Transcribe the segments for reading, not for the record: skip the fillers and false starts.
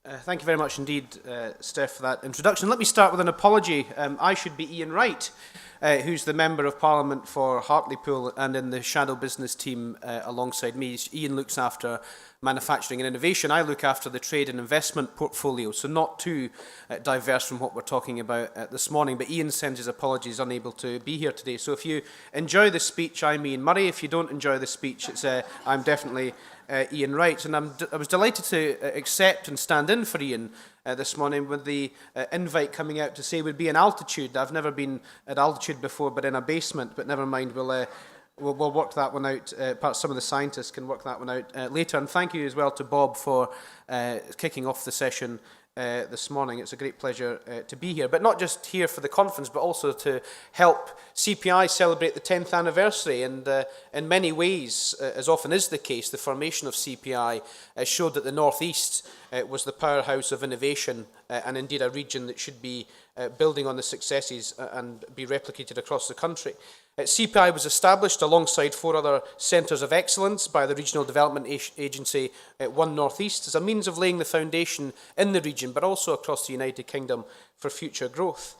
Thank you very much indeed, Steph, for that introduction. Let me start with an apology. I should be Ian Wright, who's the Member of Parliament for Hartlepool and in the shadow business team alongside me. Ian looks after manufacturing and innovation. I look after the trade and investment portfolio, so not too diverse from what we're talking about this morning. But Ian sends his apologies, unable to be here today. So if you enjoy the speech, I'm Ian Murray. If you don't enjoy the speech, I'm definitely Ian Wright. And I was delighted to accept and stand in for Ian this morning with the invite coming out to say we'd be in altitude. I've never been at altitude before, but in a basement. But never mind, we'll work that one out. Perhaps some of the scientists can work that one out later. And thank you as well to Bob for kicking off the session this morning. It's a great pleasure to be here, but not just here for the conference, but also to help CPI celebrate the 10th anniversary. And in many ways, as often is the case, the formation of CPI showed that the North East was the powerhouse of innovation and indeed a region that should be building on the successes and be replicated across the country. CPI was established alongside 4 other centres of excellence by the Regional Development Agency, One North East, as a means of laying the foundation in the region, but also across the United Kingdom for future growth.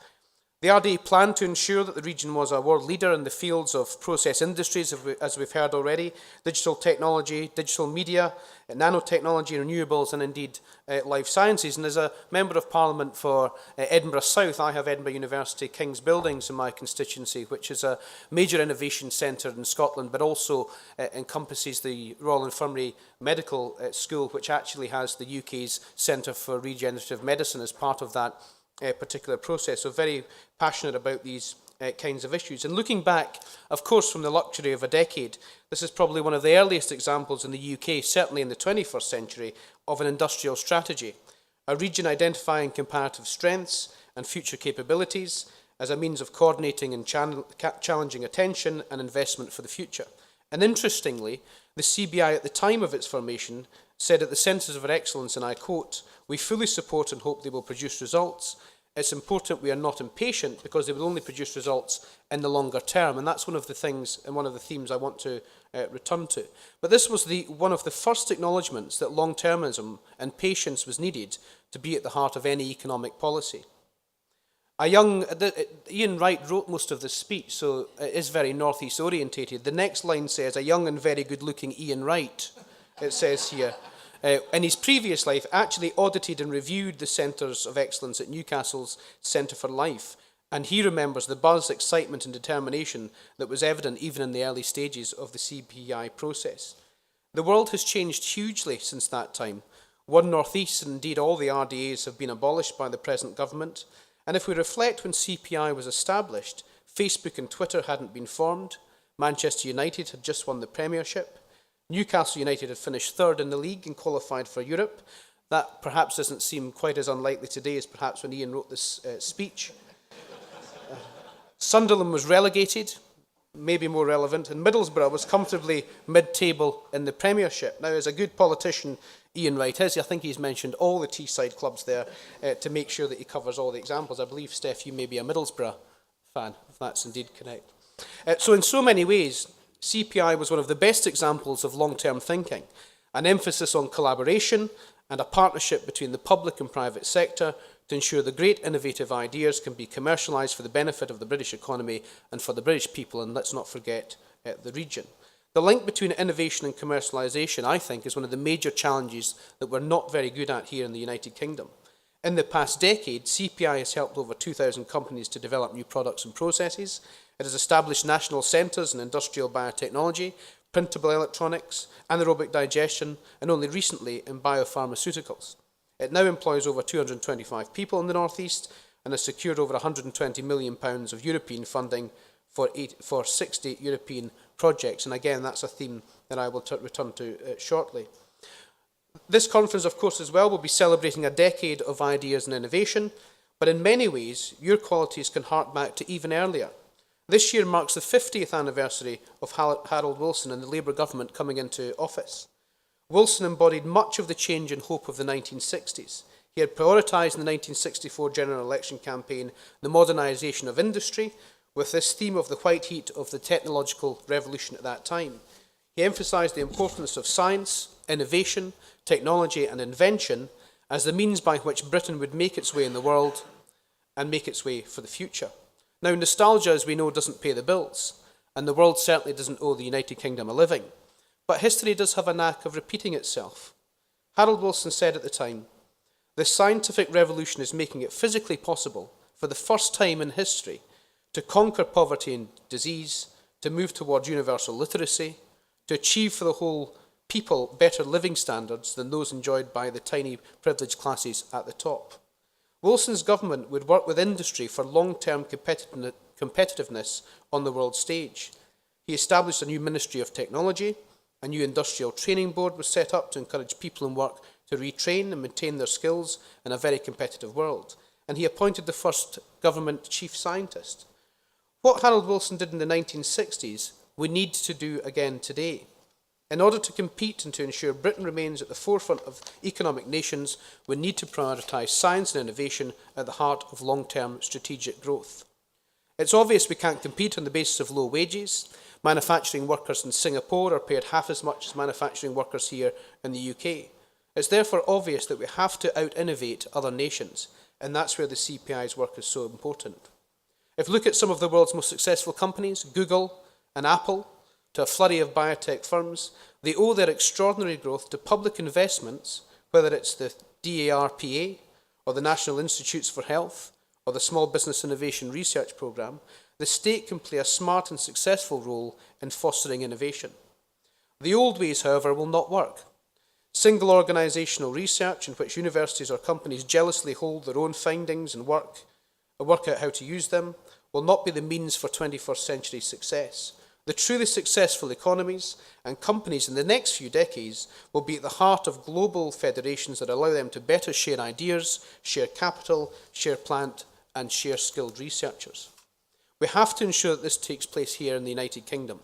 The RDA planned to ensure that the region was a world leader in the fields of process industries, as we've heard already, digital technology, digital media, nanotechnology, renewables, and indeed life sciences. And as a Member of Parliament for Edinburgh South, I have Edinburgh University King's Buildings in my constituency, which is a major innovation centre in Scotland, but also encompasses the Royal Infirmary Medical School, which actually has the UK's Centre for Regenerative Medicine as part of that particular process. So very passionate about these kinds of issues. And looking back, of course, from the luxury of a decade, this is probably one of the earliest examples in the UK, certainly in the 21st century, of an industrial strategy. A region identifying comparative strengths and future capabilities as a means of coordinating and challenging attention and investment for the future. And interestingly, the CBI at the time of its formation said at the Centres of Excellence, and I quote, "We fully support and hope they will produce results. It's important we are not impatient because they will only produce results in the longer term." And that's one of the things and one of the themes I want to return to. But this was one of the first acknowledgements that long-termism and patience was needed to be at the heart of any economic policy. Ian Wright wrote most of this speech, so it is very northeast orientated. The next line says, "A young and very good-looking Ian Wright," it says here. In his previous life, actually audited and reviewed the Centres of Excellence at Newcastle's Centre for Life, and he remembers the buzz, excitement and determination that was evident even in the early stages of the CPI process. The world has changed hugely since that time. One North East and indeed all the RDAs have been abolished by the present government, and if we reflect when CPI was established, Facebook and Twitter hadn't been formed, Manchester United had just won the Premiership, Newcastle United had finished 3rd in the league and qualified for Europe. That perhaps doesn't seem quite as unlikely today as perhaps when Ian wrote this speech. Sunderland was relegated, maybe more relevant, and Middlesbrough was comfortably mid-table in the Premiership. Now, as a good politician Ian Wright is, I think he's mentioned all the Teesside clubs there to make sure that he covers all the examples. I believe, Steph, you may be a Middlesbrough fan, if that's indeed correct. So in so many ways, CPI was one of the best examples of long-term thinking, an emphasis on collaboration and a partnership between the public and private sector to ensure the great innovative ideas can be commercialised for the benefit of the British economy and for the British people, and let's not forget the region. The link between innovation and commercialisation, I think, is one of the major challenges that we're not very good at here in the United Kingdom. In the past decade, CPI has helped over 2,000 companies to develop new products and processes. It has established national centres in industrial biotechnology, printable electronics, anaerobic digestion, and only recently in biopharmaceuticals. It now employs over 225 people in the North East and has secured over £120 million of European funding for 60 European projects. And again, that's a theme that I will return to shortly. This conference, of course, as well, will be celebrating a decade of ideas and innovation, but in many ways, your qualities can hark back to even earlier. This year marks the 50th anniversary of Harold Wilson and the Labour government coming into office. Wilson embodied much of the change and hope of the 1960s. He had prioritised in the 1964 general election campaign the modernisation of industry, with this theme of the white heat of the technological revolution at that time. He emphasised the importance of science, innovation, technology and invention, as the means by which Britain would make its way in the world and make its way for the future. Now, nostalgia, as we know, doesn't pay the bills, and the world certainly doesn't owe the United Kingdom a living. But history does have a knack of repeating itself. Harold Wilson said at the time, "The scientific revolution is making it physically possible, for the first time in history, to conquer poverty and disease, to move towards universal literacy, to achieve for the whole people better living standards than those enjoyed by the tiny privileged classes at the top." Wilson's government would work with industry for long-term competitiveness on the world stage. He established a new Ministry of Technology. A new industrial training board was set up to encourage people in work to retrain and maintain their skills in a very competitive world. And he appointed the first government chief scientist. What Harold Wilson did in the 1960s, we need to do again today. In order to compete and to ensure Britain remains at the forefront of economic nations, we need to prioritise science and innovation at the heart of long-term strategic growth. It's obvious we can't compete on the basis of low wages. Manufacturing workers in Singapore are paid half as much as manufacturing workers here in the UK. It's therefore obvious that we have to out-innovate other nations, and that's where the CPI's work is so important. If you look at some of the world's most successful companies, Google and Apple, to a flurry of biotech firms, they owe their extraordinary growth to public investments, whether it's the DARPA or the National Institutes for Health or the Small Business Innovation Research Programme. The state can play a smart and successful role in fostering innovation. The old ways, however, will not work. Single organisational research, in which universities or companies jealously hold their own findings and work out how to use them, will not be the means for 21st century success. The truly successful economies and companies in the next few decades will be at the heart of global federations that allow them to better share ideas, share capital, share plant, and share skilled researchers. We have to ensure that this takes place here in the United Kingdom.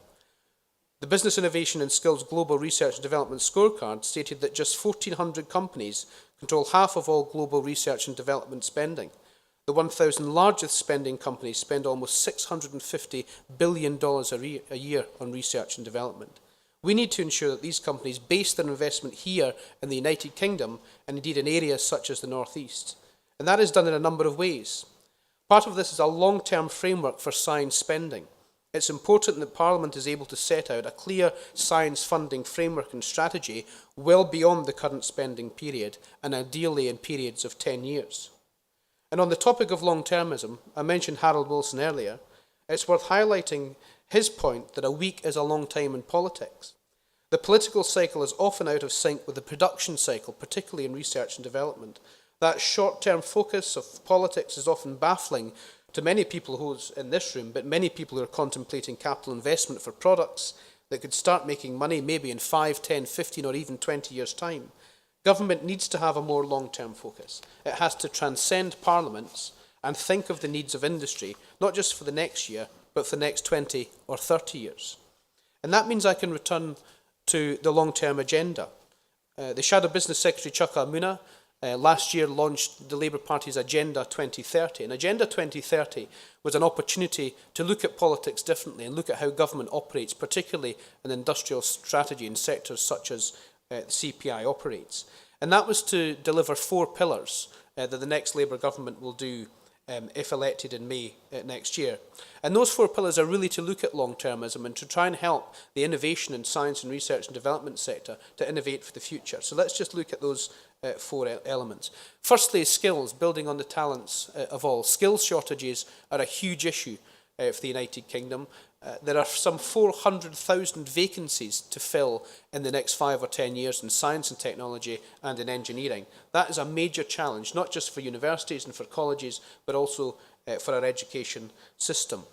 The Business Innovation and Skills Global Research and Development Scorecard stated that just 1,400 companies control half of all global research and development spending. The 1,000 largest spending companies spend almost $650 billion a year on research and development. We need to ensure that these companies base their investment here in the United Kingdom and indeed in areas such as the North East. And that is done in a number of ways. Part of this is a long-term framework for science spending. It's important that Parliament is able to set out a clear science funding framework and strategy well beyond the current spending period and ideally in periods of 10 years. And on the topic of long-termism, I mentioned Harold Wilson earlier, it's worth highlighting his point that a week is a long time in politics. The political cycle is often out of sync with the production cycle, particularly in research and development. That short-term focus of politics is often baffling to many people who's in this room, but many people who are contemplating capital investment for products that could start making money maybe in 5, 10, 15 or even 20 years' time. Government needs to have a more long-term focus. It has to transcend parliaments and think of the needs of industry, not just for the next year, but for the next 20 or 30 years. And that means I can return to the long-term agenda. The Shadow Business Secretary, Chuck Amuna, last year launched the Labour Party's Agenda 2030. And Agenda 2030 was an opportunity to look at politics differently and look at how government operates, particularly in industrial strategy in sectors such as the CPI operates. And that was to deliver 4 pillars that the next Labour government will do if elected in May next year. And those 4 pillars are really to look at long-termism and to try and help the innovation in science and research and development sector to innovate for the future. So let's just look at those 4 elements. Firstly, skills, building on the talents of all. Skills shortages are a huge issue for the United Kingdom. There are some 400,000 vacancies to fill in the next 5 or 10 years in science and technology and in engineering. That is a major challenge, not just for universities and for colleges, but also for our education system.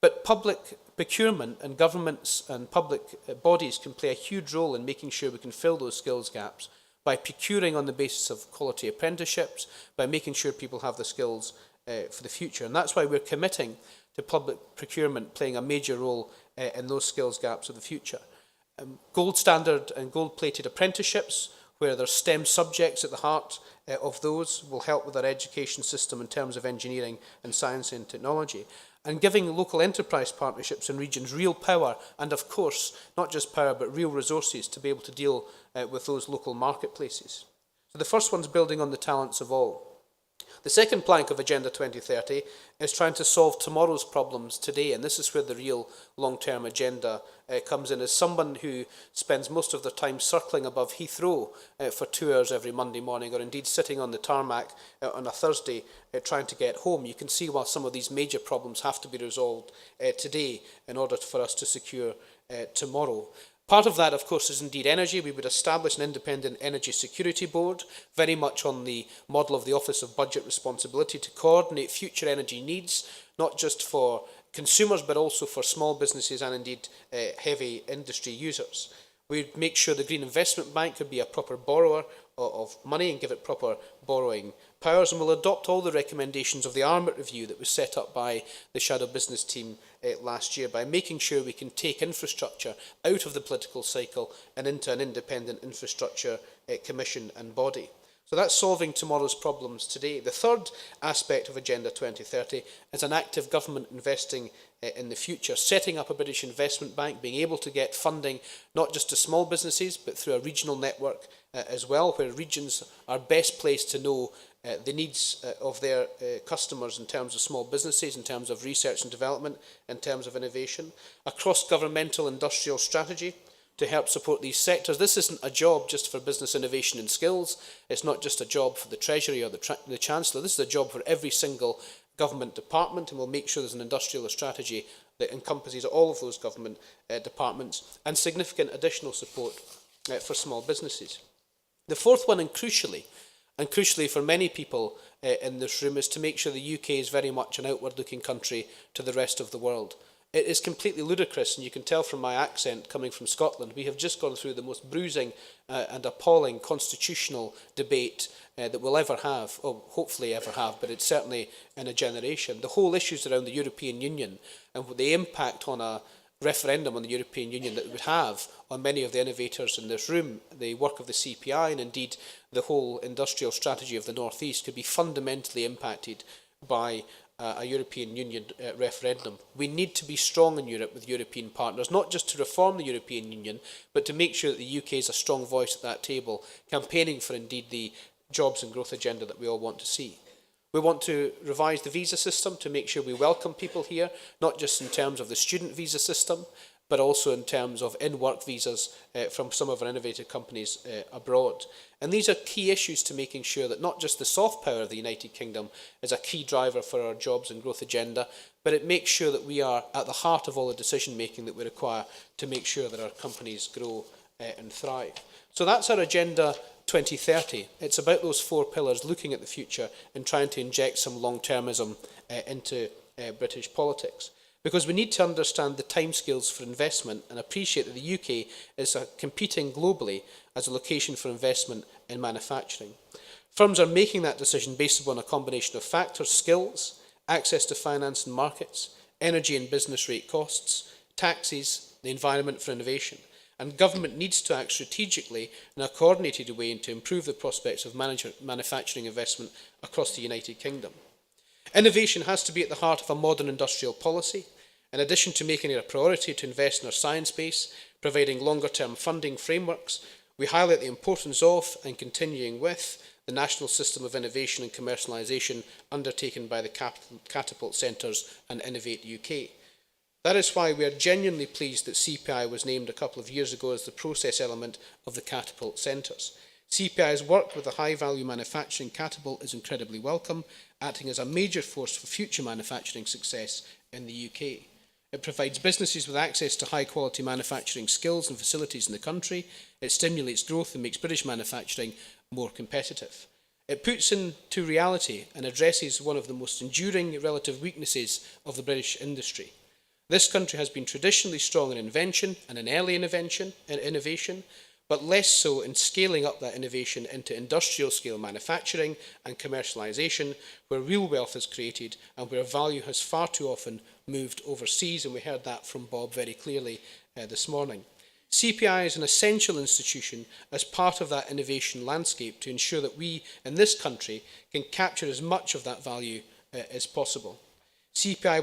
But public procurement and governments and public bodies can play a huge role in making sure we can fill those skills gaps by procuring on the basis of quality apprenticeships, by making sure people have the skills for the future. And that's why we're committing to public procurement playing a major role in those skills gaps of the future. Gold standard and gold-plated apprenticeships, where there's STEM subjects at the heart of those, will help with our education system in terms of engineering and science and technology. And giving local enterprise partnerships in regions real power and, of course, not just power but real resources to be able to deal with those local marketplaces. So the first one's building on the talents of all. The second plank of Agenda 2030 is trying to solve tomorrow's problems today, and this is where the real long-term agenda comes in. As someone who spends most of their time circling above Heathrow for 2 hours every Monday morning, or indeed sitting on the tarmac on a Thursday trying to get home, you can see why some of these major problems have to be resolved today in order for us to secure tomorrow. Part of that, of course, is indeed energy. We would establish an independent energy security board, very much on the model of the Office of Budget Responsibility, to coordinate future energy needs, not just for consumers, but also for small businesses and indeed heavy industry users. We'd make sure the Green Investment Bank could be a proper borrower of money and give it proper borrowing powers, and we'll adopt all the recommendations of the Armit Review that was set up by the Shadow Business team last year, by making sure we can take infrastructure out of the political cycle and into an independent infrastructure commission and body. So that's solving tomorrow's problems today. The third aspect of Agenda 2030 is an active government investing in the future, setting up a British investment bank, being able to get funding not just to small businesses but through a regional network as well, where regions are best placed to know the needs of their customers in terms of small businesses, in terms of research and development, in terms of innovation. A cross-governmental industrial strategy to help support these sectors. This isn't a job just for business innovation and skills. It's not just a job for the Treasury or the Chancellor. This is a job for every single government department, and we'll make sure there's an industrial strategy that encompasses all of those government departments, and significant additional support for small businesses. The fourth one, and crucially for many people in this room, is to make sure the UK is very much an outward-looking country to the rest of the world. It is completely ludicrous, and you can tell from my accent coming from Scotland, we have just gone through the most bruising and appalling constitutional debate that we'll ever have, or hopefully ever have, but it's certainly in a generation. The whole issues around the European Union and the impact on a referendum on the European Union that it would have on many of the innovators in this room, the work of the CPI, and indeed the whole industrial strategy of the North East could be fundamentally impacted by a European Union referendum. We need to be strong in Europe with European partners, not just to reform the European Union, but to make sure that the UK is a strong voice at that table, campaigning for indeed the jobs and growth agenda that we all want to see. We want to revise the visa system to make sure we welcome people here, not just in terms of the student visa system, but also in terms of in-work visas from some of our innovative companies abroad. And these are key issues to making sure that not just the soft power of the United Kingdom is a key driver for our jobs and growth agenda, but it makes sure that we are at the heart of all the decision-making that we require to make sure that our companies grow and thrive. So that's our Agenda 2030. It's about those four pillars, looking at the future and trying to inject some long-termism into British politics. Because we need to understand the timescales for investment and appreciate that the UK is competing globally as a location for investment in manufacturing. Firms are making that decision based upon a combination of factors: skills, access to finance and markets, energy and business rate costs, taxes, the environment for innovation. And government needs to act strategically in a coordinated way to improve the prospects of manufacturing investment across the United Kingdom. Innovation has to be at the heart of a modern industrial policy. In addition to making it a priority to invest in our science base, providing longer-term funding frameworks, we highlight the importance of and continuing with the National System of Innovation and Commercialisation undertaken by the Catapult Centres and Innovate UK. That is why we are genuinely pleased that CPI was named a couple of years ago as the process element of the Catapult Centres. CPI's work with the high-value manufacturing Catapult is incredibly welcome, acting as a major force for future manufacturing success in the UK. It provides businesses with access to high-quality manufacturing skills and facilities in the country. It stimulates growth and makes British manufacturing more competitive. It puts into reality and addresses one of the most enduring relative weaknesses of the British industry. This country has been traditionally strong in invention and in early innovation, but less so in scaling up that innovation into industrial-scale manufacturing and commercialisation, where real wealth is created and where value has far too often moved overseas, and we heard that from Bob very clearly this morning. CPI is an essential institution as part of that innovation landscape to ensure that we in this country can capture as much of that value as possible. CPI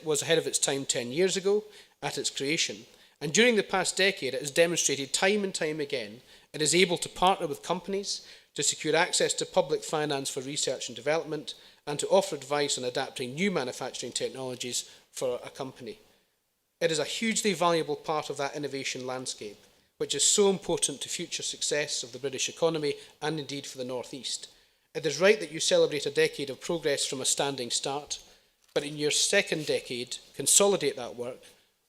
was ahead of its time 10 years ago at its creation, and during the past decade it has demonstrated time and time again it is able to partner with companies to secure access to public finance for research and development, and to offer advice on adapting new manufacturing technologies for a company. It is a hugely valuable part of that innovation landscape, which is so important to future success of the British economy and indeed for the North East. It is right that you celebrate a decade of progress from a standing start, but in your second decade, consolidate that work,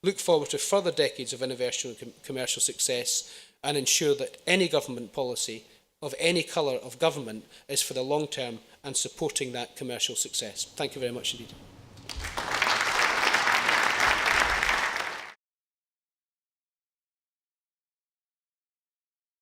look forward to further decades of innovation and commercial success, and ensure that any government policy of any colour of government is for the long term and supporting that commercial success. Thank you very much indeed.